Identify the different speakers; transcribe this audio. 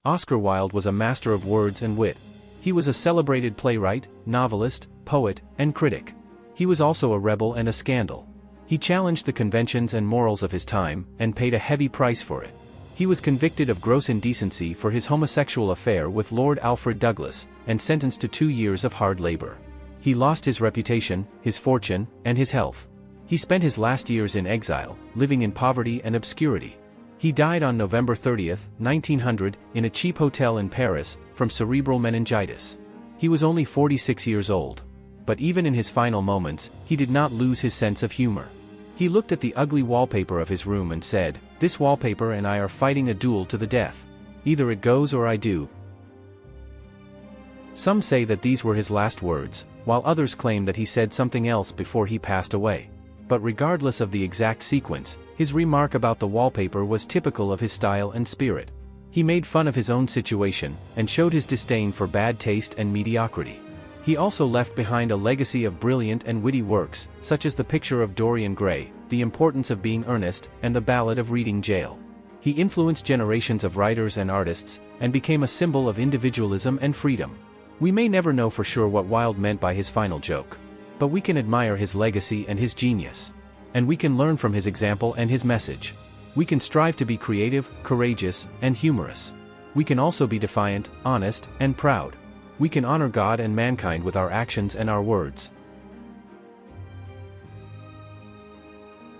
Speaker 1: Oscar Wilde was a master of words and wit. He was a celebrated playwright, novelist, poet, and critic. He was also a rebel and a scandal. He challenged the conventions and morals of his time, and paid a heavy price for it. He was convicted of gross indecency for his homosexual affair with Lord Alfred Douglas, and sentenced to 2 years of hard labor. He lost his reputation, his fortune, and his health. He spent his last years in exile, living in poverty and obscurity. He died on November 30, 1900, in a cheap hotel in Paris, from cerebral meningitis. He was only 46 years old. But even in his final moments, he did not lose his sense of humor. He looked at the ugly wallpaper of his room and said, "This wallpaper and I are fighting a duel to the death. Either it goes or I do." Some say that these were his last words, while others claim that he said something else before he passed away. But regardless of the exact sequence, his remark about the wallpaper was typical of his style and spirit. He made fun of his own situation, and showed his disdain for bad taste and mediocrity. He also left behind a legacy of brilliant and witty works, such as the Picture of Dorian Gray, The Importance of Being Earnest, and The Ballad of Reading Gaol. He influenced generations of writers and artists, and became a symbol of individualism and freedom. We may never know for sure what Wilde meant by his final joke. But we can admire his legacy and his genius. And we can learn from his example and his message. We can strive to be creative, courageous, and humorous. We can also be defiant, honest, and proud. We can honor God and mankind with our actions and our words.